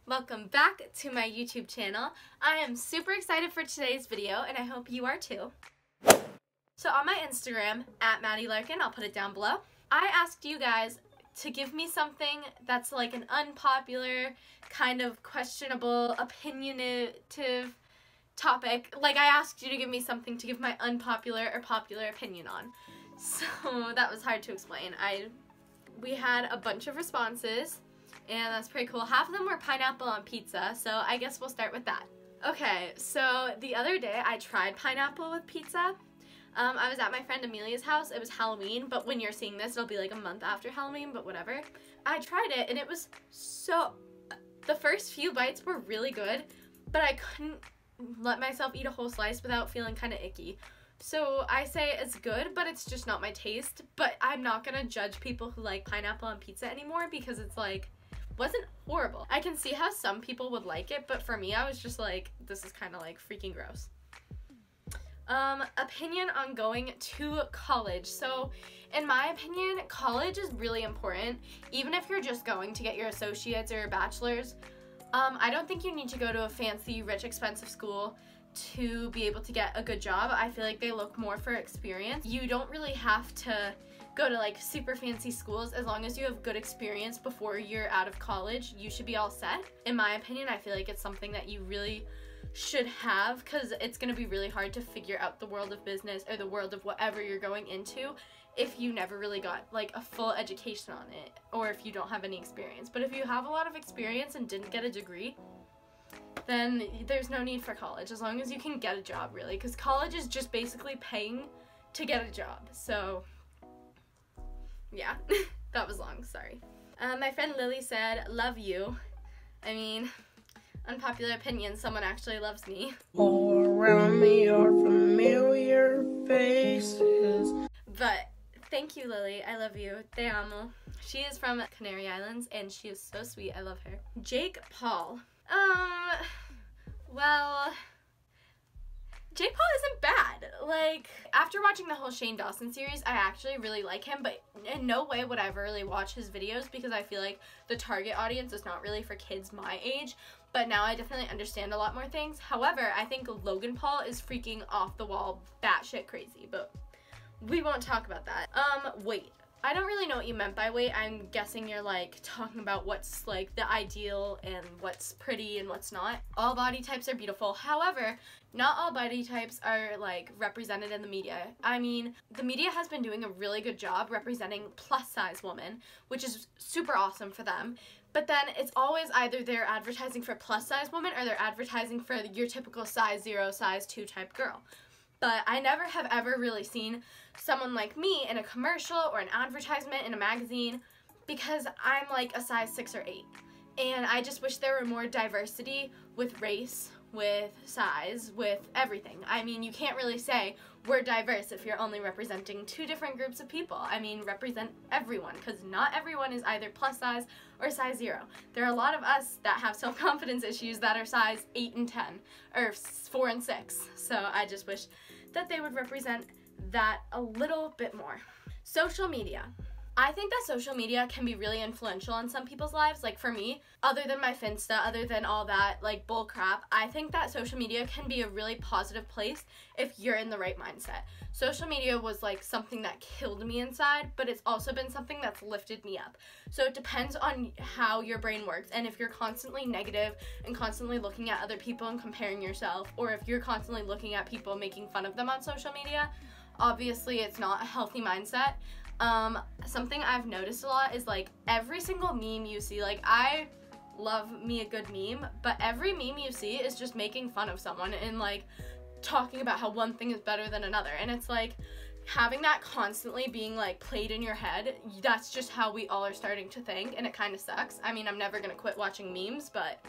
Welcome back to my YouTube channel. I am super excited for today's video and I hope you are too. So on my Instagram, @MaddieLarkin, I'll put it down below, I asked you guys to give me something that's like an unpopular, kind of questionable, opinionative topic. Like I asked you to give me something to give my unpopular or popular opinion on. So that was hard to explain. We had a bunch of responses. And that's pretty cool. Half of them were pineapple on pizza, so I guess we'll start with that. Okay, so the other day I tried pineapple with pizza. I was at my friend Amelia's house. It was Halloween, but when you're seeing this, it'll be like a month after Halloween, but whatever. I tried it, and it was the first few bites were really good, but I couldn't let myself eat a whole slice without feeling kind of icky. So I say it's good, but it's just not my taste. But I'm not gonna judge people who like pineapple on pizza anymore because it's like, wasn't horrible. I can see how some people would like it, but for me, I was just like, this is kind of like freaking gross. Opinion on going to college. So, in my opinion, college is really important. Even if you're just going to get your associates or your bachelor's, I don't think you need to go to a fancy, rich, expensive school to be able to get a good job. I feel like they look more for experience. You don't really have to go to like super fancy schools. As long as you have good experience before you're out of college, you should be all set. In my opinion, I feel like it's something that you really should have because it's going to be really hard to figure out the world of business or the world of whatever you're going into if you never really got like a full education on it or if you don't have any experience. But if you have a lot of experience and didn't get a degree, then there's no need for college as long as you can get a job, really, because college is just basically paying to get a job. So yeah, that was long, sorry. My friend Lily said, love you. I mean, unpopular opinion, someone actually loves me. All around me are familiar faces. But thank you, Lily. I love you. Te amo. She is from Canary Islands, and she is so sweet. I love her. Jake Paul. Well, Jake Paul isn't bad. Like, after watching the whole Shane Dawson series, I actually really like him, but in no way would I ever really watch his videos because I feel like the target audience is not really for kids my age, but now I definitely understand a lot more things. However, I think Logan Paul is freaking off the wall, batshit crazy, but we won't talk about that. Wait. I don't really know what you meant by weight. I'm guessing you're like talking about what's like the ideal and what's pretty and what's not. All body types are beautiful. However, not all body types are like represented in the media. I mean, the media has been doing a really good job representing plus size women, which is super awesome for them. But then it's always either they're advertising for plus size women or they're advertising for your typical size 0, size 2 type girl. But I never have ever really seen someone like me in a commercial or an advertisement in a magazine because I'm like a size 6 or 8. And I just wish there were more diversity with race, with size, with everything. I mean, you can't really say we're diverse if you're only representing 2 different groups of people. I mean, represent everyone because not everyone is either plus size or size 0. There are a lot of us that have self-confidence issues that are size 8 and 10 or 4 and 6. So I just wish that they would represent that a little bit more. Social media. I think that social media can be really influential in some people's lives. Like for me, other than my Finsta, other than all that like bull crap, I think that social media can be a really positive place if you're in the right mindset. Social media was like something that killed me inside, but it's also been something that's lifted me up. So it depends on how your brain works, and if you're constantly negative and constantly looking at other people and comparing yourself, or if you're constantly looking at people making fun of them on social media, obviously it's not a healthy mindset. Something I've noticed a lot is like every single meme you see, like I love me a good meme, but every meme you see is just making fun of someone and like talking about how one thing is better than another. And it's like having that constantly being like played in your head, that's just how we all are starting to think, and it kind of sucks. I mean, I'm never gonna quit watching memes, but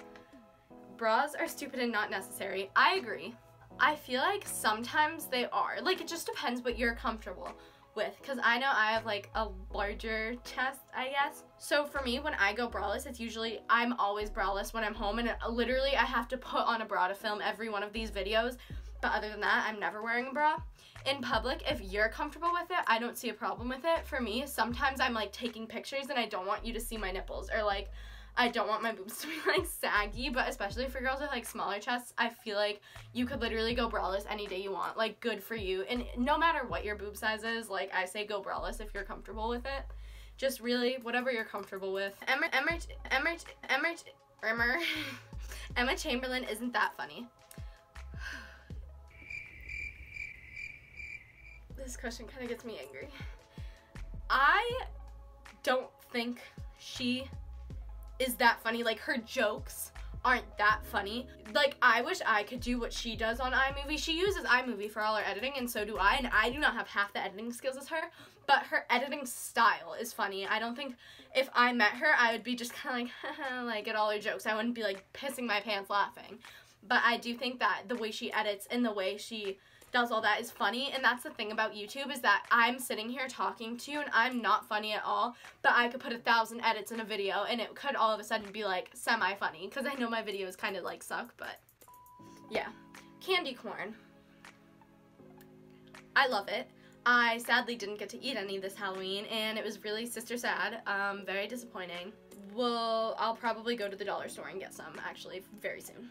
bras are stupid and not necessary. I agree. I feel like sometimes they are. Like it just depends what you're comfortable with, because I know I have like a larger chest, I guess. So for me, when I go braless, it's usually, I'm always braless when I'm home, and literally I have to put on a bra to film every one of these videos, but other than that, I'm never wearing a bra. In public, if you're comfortable with it, I don't see a problem with it. For me, sometimes I'm like taking pictures and I don't want you to see my nipples, or like I don't want my boobs to be like saggy, but especially for girls with like smaller chests, I feel like you could literally go braless any day you want. Like, good for you. And no matter what your boob size is, like, I say go braless if you're comfortable with it. Just really whatever you're comfortable with. Emma Chamberlain isn't that funny. This question kind of gets me angry. I don't think she is that funny. Like, her jokes aren't that funny. Like, I wish I could do what she does on iMovie. She uses iMovie for all her editing, and so do I, and I do not have half the editing skills as her, but her editing style is funny. I don't think if I met her, I would be just kind of like at all her jokes. I wouldn't be like pissing my pants laughing. But I do think that the way she edits and the way she does all that is funny, and that's the thing about YouTube, is that I'm sitting here talking to you and I'm not funny at all, but I could put 1,000 edits in a video and it could all of a sudden be like semi-funny, because I know my videos kind of like suck, but yeah. Candy corn. I love it. I sadly didn't get to eat any this Halloween, and it was really sister sad. Very disappointing. Well, I'll probably go to the dollar store and get some, actually, very soon.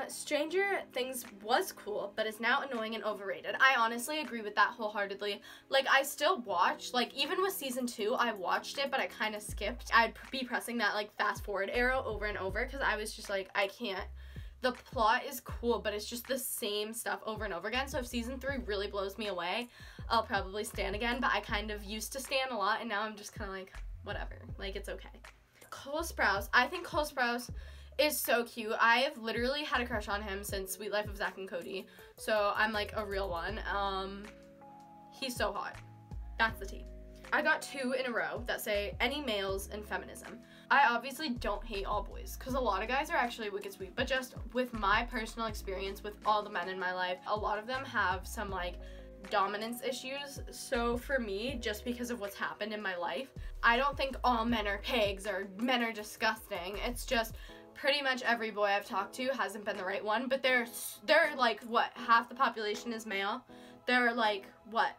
Stranger Things was cool, but it's now annoying and overrated. I honestly agree with that wholeheartedly. Like, I still watch, like, even with season 2, I watched it, but I kind of skipped. I'd be pressing that, like, fast forward arrow over and over, because I was just like, I can't. The plot is cool, but it's just the same stuff over and over again, so if season 3 really blows me away, I'll probably stan again, but I kind of used to stan a lot, and now I'm just kind of like, whatever. Like, it's okay. Cole Sprouse. I think Cole Sprouse is so cute. I have literally had a crush on him since Sweet Life of Zack and Cody, so I'm like a real one. He's so hot. That's the tea. I got 2 in a row that say any males in feminism. I obviously don't hate all boys, because a lot of guys are actually wicked sweet, but just with my personal experience with all the men in my life, a lot of them have some like dominance issues. So for me, just because of what's happened in my life, I don't think all men are pigs or men are disgusting. It's just pretty much every boy I've talked to hasn't been the right one, but they're like, what, half the population is male? There are like, what,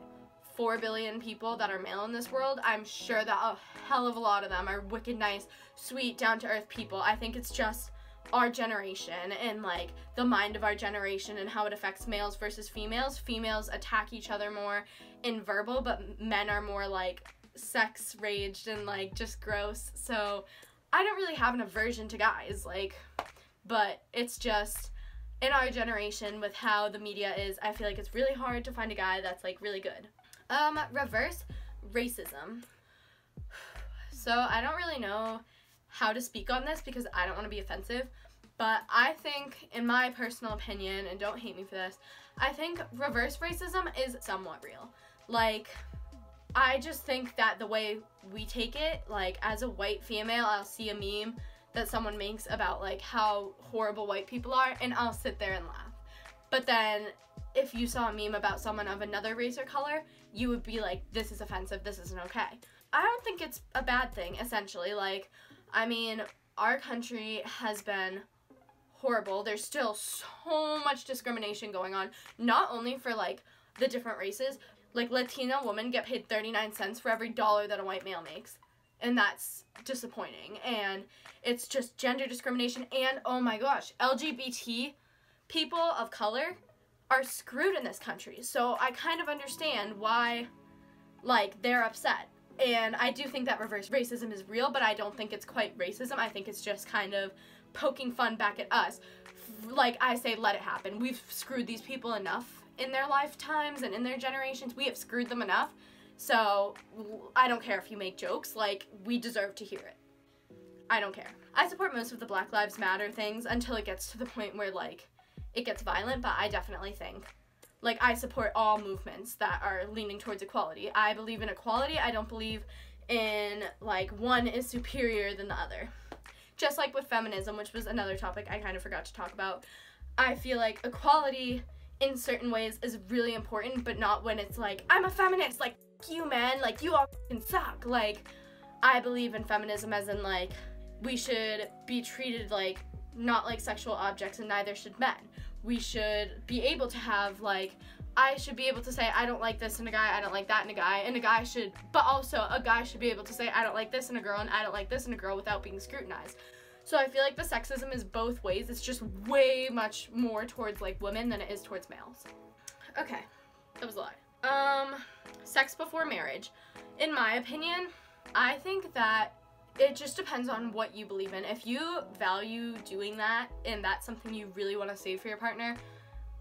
4 billion people that are male in this world. I'm sure that a hell of a lot of them are wicked nice, sweet, down-to-earth people. I think it's just our generation and like the mind of our generation and how it affects males versus females. Females attack each other more in verbal, but men are more like sex raged and like just gross. So I don't really have an aversion to guys, like, but it's just in our generation with how the media is, I feel like it's really hard to find a guy that's like really good. Reverse racism. So I don't really know how to speak on this because I don't want to be offensive, but I think, in my personal opinion, and don't hate me for this, I think reverse racism is somewhat real. Like, I just think that the way we take it, like, as a white female, I'll see a meme that someone makes about, like, how horrible white people are, and I'll sit there and laugh. But then, if you saw a meme about someone of another race or color, you would be like, this is offensive, this isn't okay. I don't think it's a bad thing, essentially. Like, I mean, our country has been horrible. There's still so much discrimination going on, not only for, like, the different races. Like, Latina women get paid 39 cents for every dollar that a white male makes. And that's disappointing. And it's just gender discrimination. And, oh my gosh, LGBT people of color are screwed in this country. So I kind of understand why, like, they're upset. And I do think that reverse racism is real, but I don't think it's quite racism. I think it's just kind of poking fun back at us. Like I say, let it happen. We've screwed these people enough in their lifetimes and in their generations. We have screwed them enough. So I don't care if you make jokes. Like, we deserve to hear it. I don't care. I support most of the Black Lives Matter things until it gets to the point where, like, it gets violent, but I definitely think, like, I support all movements that are leaning towards equality. I believe in equality. I don't believe in, like, one is superior than the other. Just like with feminism, which was another topic I kind of forgot to talk about. I feel like equality in certain ways is really important, but not when it's like, I'm a feminist, like, you man, like, you all can suck. Like, I believe in feminism as in, like, we should be treated like, not like sexual objects, and neither should men. We should be able to have, like, I should be able to say, I don't like this in a guy, I don't like that in a guy, and a guy should, but also a guy should be able to say, I don't like this in a girl, and I don't like this in a girl without being scrutinized. So I feel like the sexism is both ways. It's just way much more towards like women than it is towards males. Okay, that was a lot. Sex before marriage. In my opinion, I think that it just depends on what you believe in. If you value doing that and that's something you really want to save for your partner,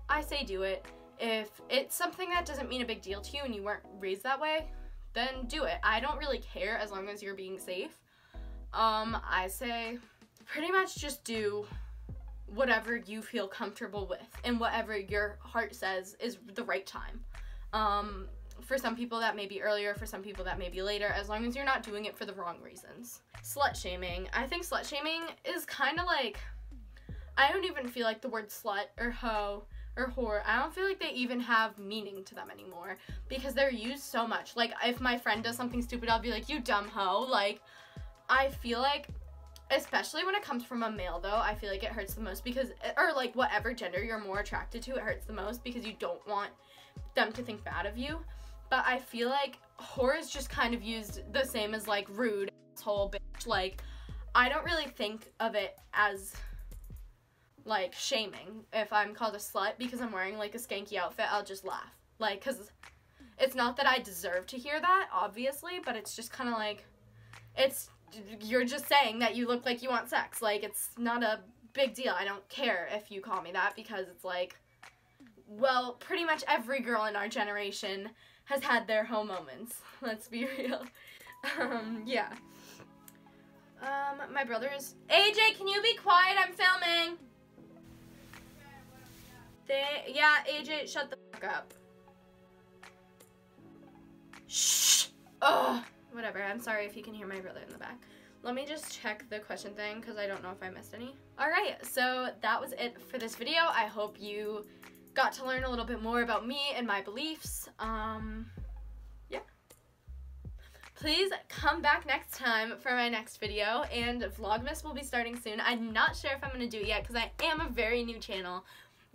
I say do it. If it's something that doesn't mean a big deal to you and you weren't raised that way, then do it. I don't really care as long as you're being safe. I say pretty much just do whatever you feel comfortable with and whatever your heart says is the right time. For some people that may be earlier, for some people that may be later, as long as you're not doing it for the wrong reasons. Slut shaming. I think slut shaming is kind of like, I don't even feel like the word slut or hoe or whore, I don't feel like they even have meaning to them anymore because they're used so much. Like, if my friend does something stupid, I'll be like, you dumb hoe. Like, I feel like, especially when it comes from a male though, I feel like it hurts the most because, or like whatever gender you're more attracted to, it hurts the most because you don't want them to think bad of you. But I feel like whore is just kind of used the same as like rude, asshole, bitch. Like, I don't really think of it as like shaming if I'm called a slut because I'm wearing like a skanky outfit. I'll just laugh, like, because it's not that I deserve to hear that, obviously, but it's just kind of like, you're just saying that you look like you want sex. Like, it's not a big deal. I don't care if you call me that because it's like, well, pretty much every girl in our generation has had their hoe moments. Let's be real. Yeah. My brother's... AJ, can you be quiet? I'm filming. Yeah, AJ, shut the fuck up. Shh. Ugh. Whatever. I'm sorry if you can hear my brother in the back. Let me just check the question thing because I don't know if I missed any. Alright, so that was it for this video. I hope you got to learn a little bit more about me and my beliefs. Yeah. Please come back next time for my next video, and Vlogmas will be starting soon. I'm not sure if I'm going to do it yet because I am a very new channel,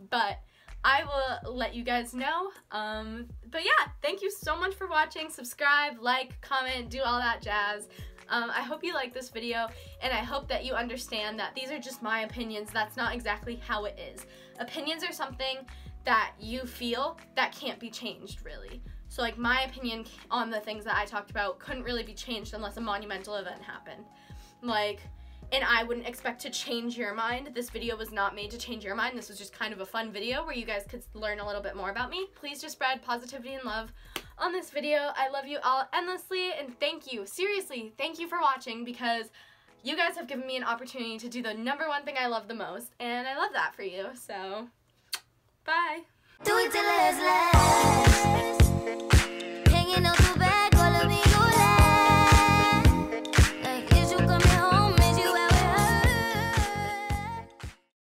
but I will let you guys know. But yeah, thank you so much for watching. Subscribe, like, comment, do all that jazz. I hope you like this video, and I hope that you understand that these are just my opinions. That's not exactly how it is. Opinions are something that you feel that can't be changed, really. So, like, my opinion on the things that I talked about couldn't really be changed unless a monumental event happened. Like, and I wouldn't expect to change your mind. This video was not made to change your mind. This was just kind of a fun video where you guys could learn a little bit more about me. Please just spread positivity and love on this video. I love you all endlessly, and thank you. Seriously, thank you for watching because you guys have given me an opportunity to do the #1 thing I love the most, and I love that for you. So, bye. Do it till it's last.